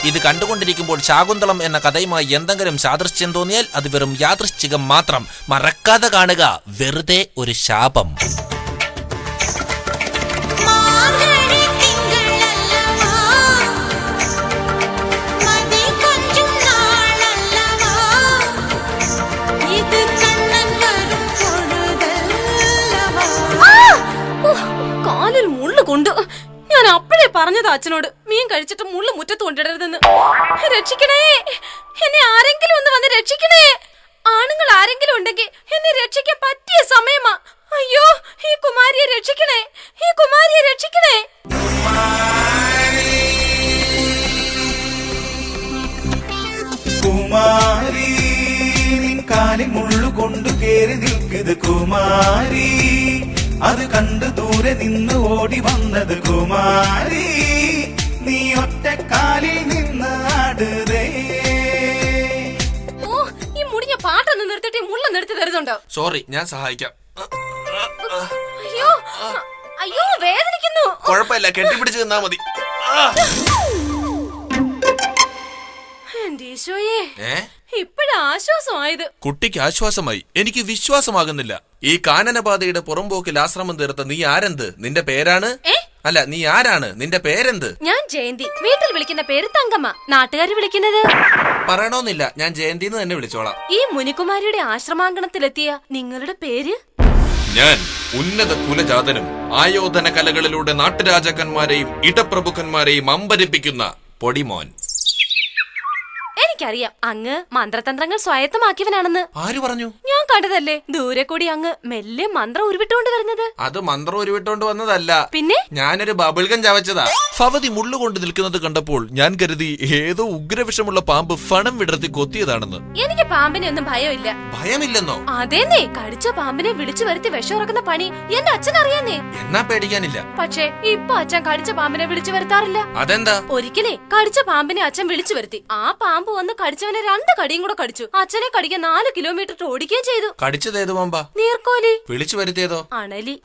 ഇത് കണ്ടുകൊണ്ടിരിക്കുമ്പോൾ ശാകുന്തളം എന്ന കഥയുമായി എന്തെങ്കിലും സാദൃശ്യം തോന്നിയാൽ അത് വെറും യാദൃശ്ചികം മാത്രം. മറക്കാതെ കാണുക. വെറുതെ ഒരു ശാപം. കാലിൽ മുള്ളു കൊണ്ട് ഞാൻ അപ്പോഴേ പറഞ്ഞത് അച്ഛനോട് മീൻ കഴിച്ചിട്ട് മുള്ളു മുറ്റത്ത് കൊണ്ടിടരുതെന്ന്. രക്ഷിക്കണേ, എന്നെ ആരെങ്കിലും ഒന്ന് വന്ന് രക്ഷിക്കണേ. ആണുങ്ങൾ ആരെങ്കിലും ഉണ്ടെങ്കിൽ എന്നെ രക്ഷിക്കാൻ പറ്റിയ സമയമാ. അയ്യോ, ഈ കുമാരിയെ രക്ഷിക്കണേ, ഈ കുമാരിയെ രക്ഷിക്കണേ. കുമാരി കാലിൽ മുള്ളു കൊണ്ട് കേറി നിൽക്കുന്നത് കുമാരി, അത് കണ്ട് ദൂരെ നിന്ന് ഓടി വന്നത് കുമാരി, നീ ഒറ്റക്കാലിൽ നിന്ന് ആടുതേ. ഓ, ഈ മുടിഞ്ഞ പാട്ടൊന്ന് നിർത്തിട്ട് മുള്ള നിർത്തി തരുന്നുണ്ടോ? സോറി, ഞാൻ സഹായിക്കാം. അയ്യോ അയ്യോ, വേദനിക്കുന്നു. കുഴപ്പമില്ല, കെട്ടിപ്പിടിച്ച് നിന്നാ മതി. എന്റെ ഈശോയെ, ഇപ്പഴാ ആശ്വാസമായത്. കുട്ടിക്ക് ആശ്വാസമായി, എനിക്ക് വിശ്വാസമാകുന്നില്ല. ഈ കാനനപാതയുടെ പുറംപോക്കിൽ ആശ്രമം തീർത്ത നീ ആരെന്ത്? നിന്റെ പേരാണ്? അല്ല, നീ ആരാണ്? നിന്റെ പേരെന്ത്? ഞാൻ ജയന്തി. വീട്ടിൽ വിളിക്കുന്ന പേര് തങ്കമ്മ. നാട്ടുകാര് വിളിക്കുന്നത് പറയണോന്നില്ല, ഞാൻ ജയന്തി എന്ന് തന്നെ വിളിച്ചോളാം. ഈ മുനികുമാരിയുടെ ആശ്രമാങ്കണത്തിലെത്തിയ നിങ്ങളുടെ പേര്? ഞാൻ ഉന്നത കുലജാതനും ആയോധന കലകളിലൂടെ നാട്ടുരാജാക്കന്മാരെയും ഇടപ്രഭുക്കന്മാരെയും അമ്പരിപ്പിക്കുന്ന പൊടിമോൻ. എനിക്കറിയാം, അങ്ങ് മന്ത്രതന്ത്രങ്ങൾ സ്വായത്തമാക്കിയവനാണെന്ന്. ആര് പറഞ്ഞു? ഞാൻ കണ്ടതല്ലേ, ദൂരെ കൂടി അങ്ങ് മെല്ലെ മന്ത്രം ഉരുവിട്ടുകൊണ്ട് വരുന്നത്. അത് മന്ത്രം ഉരുവിട്ടോണ്ട് വന്നതല്ല, പിന്നെ ഞാനൊരു ബബിൾഗം ചവച്ചതാ. ഭവതി മുള്ളുകൊണ്ട് നിൽക്കുന്നത് കണ്ടപ്പോൾ ഞാൻ കരുതി ഏതോ ഉഗ്രവിഷമുള്ള പാമ്പ് ഫണം വിടർത്തി കൊത്തിയതാണെന്ന്. എനിക്ക് പാമ്പിനെ ഒന്നും ഭയമില്ല. ഭയമില്ലെന്നോ? അതേന്നേ, കടിച്ച പാമ്പിനെ വിളിച്ചു വരുത്തി വിഷമിറക്കുന്ന പണി എന്റെ അച്ഛൻ അറിയാന്നേ. എന്നാ പേടിക്കാനില്ല. പക്ഷേ ഇപ്പൊ അച്ഛൻ കടിച്ച പാമ്പിനെ വിളിച്ചു വരുത്താറില്ല. അതെന്താ? ഒരിക്കലേ കടിച്ച പാമ്പിനെ അച്ഛൻ വിളിച്ചു വരുത്തി. ആ പാമ്പ് വന്ന് കടിച്ചവനെ 2 കടിയും കൂടെ കടിച്ചു. അച്ഛനെ കടിക്കാൻ 4 കിലോമീറ്റർ ഓടിക്കുകയും ചെയ്തു. കടിച്ചതേതു പാമ്പാ? നീർക്കോലി. വിളിച്ചു വരുത്തിയതോ? അണലി.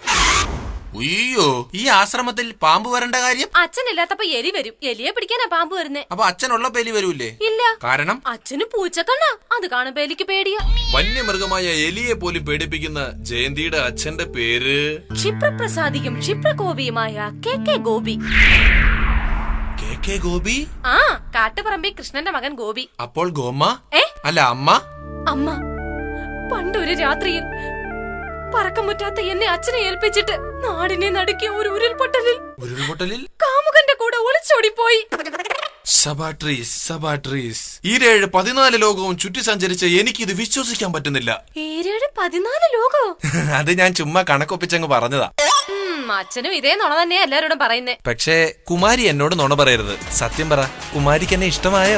അയ്യോ, ഈ ആശ്രമത്തിൽ പാമ്പ് വരേണ്ട കാര്യം? അച്ഛനില്ലാത്തപ്പോ എലി വരും. എലിയെ പിടിക്കാനാ പാമ്പ് വരുന്നേ. അപ്പൊ അച്ഛനുള്ള എലി വരൂല്ലേ? ഇല്ല. കാരണം അച്ഛന് പൂച്ചക്കണ്ണാ, അത് കാണുമ്പോ എലിക്ക് പേടിയാ. വന്യമൃഗമായ എലിയെ പോലും പേടിപ്പിക്കുന്ന ജയന്തിയുടെ അച്ഛന്റെ പേര് ക്ഷിപ്രപ്രസാദിയും ക്ഷിപ്രകോപിയുമായ KK ഗോപി. KK ഗോപി? ആ, കാട്ടുപറമ്പി കൃഷ്ണന്റെ മകൻ ഗോപി. അപ്പോൾ ഗോമ്മ? അല്ല, അമ്മ. അമ്മ പണ്ടൊരു രാത്രിയിൽ പറക്കമുറ്റാത്ത എന്നെ അച്ഛനെ ഏൽപ്പിച്ചിട്ട് നാടിനെ നടുക്കിയ ഒരു ഉരുൾപൊട്ടലിൽ കാമുകന്റെ കൂടെ ഒളിച്ചോടിപ്പോയി. സബാട്രീസ്. ഈ 14 ലോകവും ചുറ്റി സഞ്ചരിച്ച എനിക്കിത് വിശ്വസിക്കാൻ പറ്റുന്നില്ല. 14 ലോകോ? അത് ഞാൻ ചുമ്മാ കണക്കൊപ്പിച്ചങ്ങ് പറഞ്ഞതാ. അച്ഛനും ഇതേ നുണ തന്നെയാ എല്ലാരോടും പറയുന്നേ. പക്ഷേ കുമാരി എന്നോട് നുണ പറയരുത്. സത്യം പറ, കുമാരിക്ക് എന്നെ ഇഷ്ടമായോ?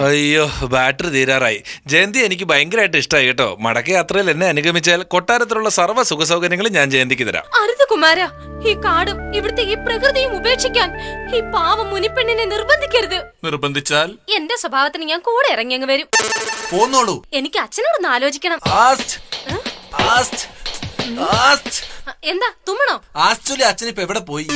അയ്യോ, ബാറ്ററി തീരാറായി. ജയന്തി എനിക്ക് ഭയങ്കരമായിട്ട് ഇഷ്ടമായി കേട്ടോ. മടക്ക യാത്രയിൽ എന്നെ അനുഗമിച്ചാൽ കൊട്ടാരത്തിലുള്ള സർവ്വ സുഖ സൗകര്യങ്ങളും ഞാൻ ജയന്തിക്ക് തരാം. അരുത് കുമാര, ഈ കാടും ഇവിടുത്തെ ഈ പ്രകൃതിയും ഉപേക്ഷിക്കാൻ ഈ പാവം മുനിപ്പെണ്ണിനെ നിർബന്ധിക്കരുത്. നിർബന്ധിച്ചാൽ എന്റെ സ്വഭാവത്തിന് ഞാൻ കൂടെ ഇറങ്ങി അങ്ങ് വരും. പോന്നോളൂ. എനിക്ക് അച്ഛനോടൊന്ന് ആലോചിക്കണം. എന്താ തുമ്മണോ? ആക്ച്വലി അച്ഛൻ ഇപ്പൊ എവിടെ പോയി?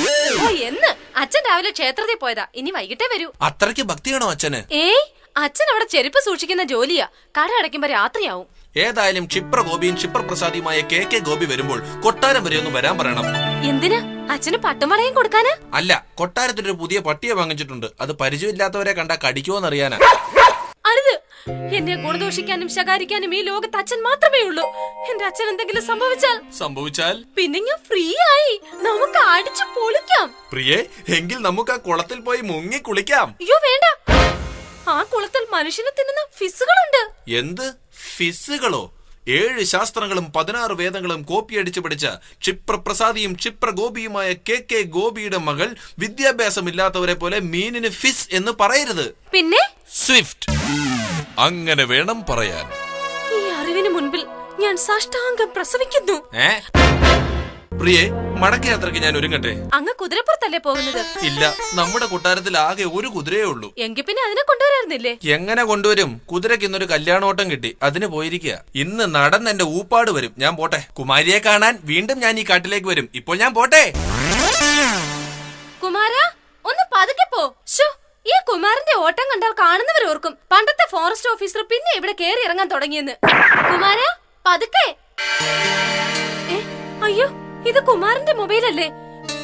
ഓ, എന്ന് അച്ഛൻ രാവിലെ ക്ഷേത്രത്തിൽ പോയതാ. ഇനി വൈകിട്ടേ വരൂ. അത്രയ്ക്ക് ഭക്തിയാണോ അച്ഛന്? ഏയ്, അച്ഛൻ അവിടെ ചെരുപ്പ് സൂക്ഷിക്കുന്ന ജോലിയാ. കട അടയ്ക്കുമ്പോ രാത്രിയാവും. ഏതായാലും ക്ഷിപ്രഗോപിയും ക്ഷിപ്രപ്രസാദിയുമായ KK ഗോപി വരുമ്പോൾ കൊട്ടാരം വരെ ഒന്ന് വരാൻ പറയണം. എന്തിനാ? അച്ഛന് പട്ടുമടയും കൊടുക്കാനാ? അല്ല, കൊട്ടാരത്തിലൊരു പുതിയ പട്ടിയെ വാങ്ങിച്ചിട്ടുണ്ട്. അത് പരിചയമില്ലാത്തവരെ കണ്ടാ കടിക്കുമോന്നറിയാനാ. അരുത്, എന്നെ ഗുണദോഷിക്കാനും ശകാരിക്കാനും ഈ ലോകത്ത് അച്ഛൻ മാത്രമേ ഉള്ളൂ. എന്റെ അച്ഛൻ എന്തെങ്കിലും സംഭവിച്ചാൽ പിന്നെ ഞാൻ ഫ്രീ ആയി. നമുക്ക് അടിച്ചു പൊളിക്കാം. പ്രിയേ, എങ്കിൽ നമുക്ക് ആ കുളത്തിൽ പോയി മുങ്ങി കുളിക്കാം. അയ്യോ വേണ്ട, ആ കുളത്തിൽ മനുഷ്യനെ തിന്നുന്ന ഫിസുകളുണ്ട്. എന്ത് ഫിസുകളോ? 7 ശാസ്ത്രങ്ങളും 16 വേദങ്ങളും കോപ്പിയടിച്ചു പഠിച്ച ക്ഷിപ്രപ്രസാദിയും ക്ഷിപ്രഗോപിയുമായ KK ഗോപിയുടെ മകൾ വിദ്യാഭ്യാസമില്ലാത്തവരെ പോലെ മീനിന് ഫിസ് എന്ന് പറയരുത്. പിന്നെ സ്വിഫ്റ്റ്. അങ്ങനെ വേണം പറയാൻ. ഈ അറിവിന് മുൻപിൽ ഞാൻ സാഷ്ടാംഗം പ്രസവിക്കുന്നു. പ്രിയേ, മടക്കയാത്രയ്ക്ക് ഞാൻ ഒരുങ്ങട്ടെ. അങ്ങ് കുതിരപ്പുറത്തല്ലേ പോകുന്നത്? ഇല്ല, നമ്മുടെ കൊട്ടാരത്തിൽ ആകെ ഒരു കുതിരയേ ഉള്ളൂ. എങ്കിൽ പിന്നെ അതിനെ കൊണ്ടുവരായിരുന്നില്ലേ? എങ്ങനെ കൊണ്ടുവരും? കുതിരയ്ക്ക് ഇന്നൊരു കല്യാണോട്ടം കിട്ടി, അതിന് പോയിരിക്കുക. ഇന്ന് നടന്ന് എന്റെ ഊപ്പാട് വരും. ഞാൻ പോട്ടെ. കുമാരിയെ കാണാൻ വീണ്ടും ഞാൻ ഈ കാട്ടിലേക്ക് വരും. ഇപ്പോൾ ഞാൻ പോട്ടെ. കുമാര, ഒന്ന് പതുക്കെ പോ. ഈ കുമാരന്റെ ഓട്ടം കണ്ടാൽ കാണുന്നവർ ഓർക്കും പണ്ടത്തെ ഫോറസ്റ്റ് ഓഫീസർ പിന്നെ ഇവിടെ കേറി ഇറങ്ങാൻ തുടങ്ങിയെന്ന്. കുമാര, പതുക്കെ. അയ്യോ, ഇത് കുമാരന്റെ മൊബൈൽ അല്ലേ?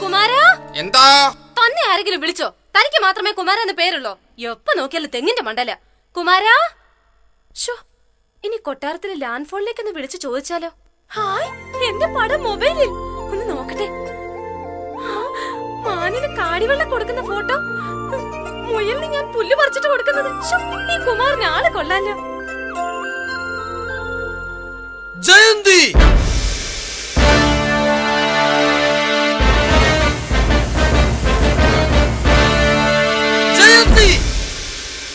കുമാര, എന്താ? തന്നെ ആരെങ്കിലും വിളിച്ചോ? തനിക്ക് മാത്രമേ കുമാര എന്ന് പേരുള്ളോ? എപ്പ നോക്കിയാലും തെങ്ങിന്റെ മണ്ടല. കുമാരാ, ഇനി കൊട്ടാരത്തിലെ ലാൻഡ് ഫോണിലേക്ക് ഒന്ന് വിളിച്ചു ചോദിച്ചാലോ? ഹായ്, എന്റെ പടം മൊബൈലിൽ. ഒന്ന് നോക്കട്ടെ. മാനിന് കാടിവെള്ളം കൊടുക്കുന്ന ഫോട്ടോ, മുയലിന് ഞാൻ പുല്ല് പറിച്ചിട്ട് കൊടുക്കുന്നത്. ഈ കുമാറിന് ആള് കൊള്ളാലോ. ജയന്തി,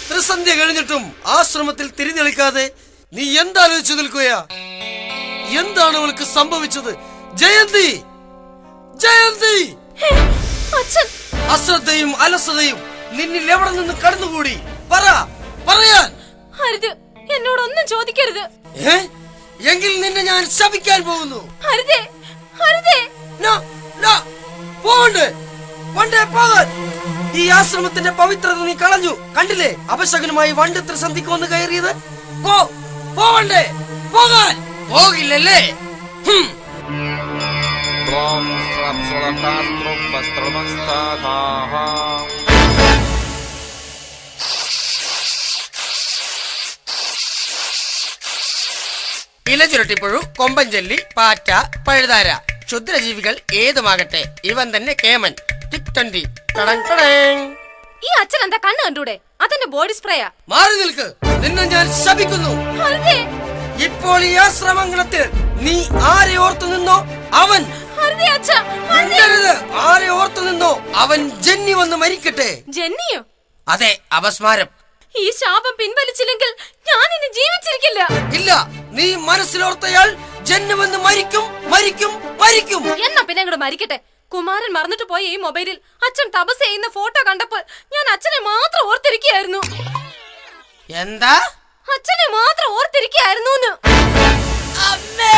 ത്രിസന്ധ്യ കഴിഞ്ഞിട്ടും ആശ്രമത്തിൽ തിരിഞ്ഞളിക്കാതെ നീ എന്താലോചിച്ചു നിൽക്കുകയാ? എന്താണ് അവൾക്ക് സംഭവിച്ചത്? ജയന്തി, ജയന്തി! അശ്രദ്ധയും അലസതയും നിന്നിൽ എവിടെ നിന്ന് കടന്നുകൂടി? പറയാൻ. അരുത്, എന്നോടൊന്നും ചോദിക്കരുത്. എങ്കിൽ നിന്നെ ഞാൻ ശപിക്കാൻ പോകുന്നു. അരുതേ, അരുതേ. പോകണ്ടേ? പണ്ടേ പോകാൻ. ഈ ആശ്രമത്തിന്റെ പവിത്രത നീ കളഞ്ഞു. കണ്ടില്ലേ അപശകനുമായി വണ്ട് ത്രിസന്ധിക്ക് വന്ന് കയറിയത്? പോകണ്ടേ? പോകാൻ പോകില്ലല്ലേ? ഇലചുരുട്ടിപ്പുഴു, കൊമ്പൻചെല്ലി, പാറ്റ, പഴുതാര, ക്ഷുദ്രജീവികൾ ഏതുമാകട്ടെ, ഇവൻ തന്നെ കേമൻ. ഈ അച്ഛൻ എന്താ കണ്ണ് കണ്ടൂടെ? അതെന്റെ ബോഡി സ്പ്രേയാ. മാറി നിൽക്ക്, നിന്നെ ഞാൻ ശപിക്കുന്നു. ഇപ്പോൾ ഈ ആശ്രമംഗളത്തിൽ നീ ആരെ ഓർത്തു നിന്നോ അവൻ ആരെ ഓർത്തു നിന്നോ അവൻ ജന്നി വന്ന് മരിക്കട്ടെ. ജന്നിയോ? അതെ, അപസ്മാരം. ഈ ശാപം പിൻവലിച്ചില്ലെങ്കിൽ ഞാൻ ഇനി ജീവിച്ചിരിക്കില്ല. ഇല്ല, നീ മനസ്സിലോർത്തയാൾ ജന്നി വന്ന് മരിക്കും, മരിക്കും, മരിക്കും. എന്നാ പിന്നെ അങ്ങോട്ട് മരിക്കട്ടെ. കുമാരൻ മറന്നിട്ട് പോയ ഈ മൊബൈലിൽ അച്ഛൻ തപസ് ചെയ്യുന്ന ഫോട്ടോ കണ്ടപ്പോൾ ഞാൻ അച്ഛനെ മാത്രം ഓർത്തിരിക്കുകയായിരുന്നു. എന്താ? അച്ഛനെ മാത്രം ഓർത്തിരിക്കുകയായിരുന്നു. അമ്മേ!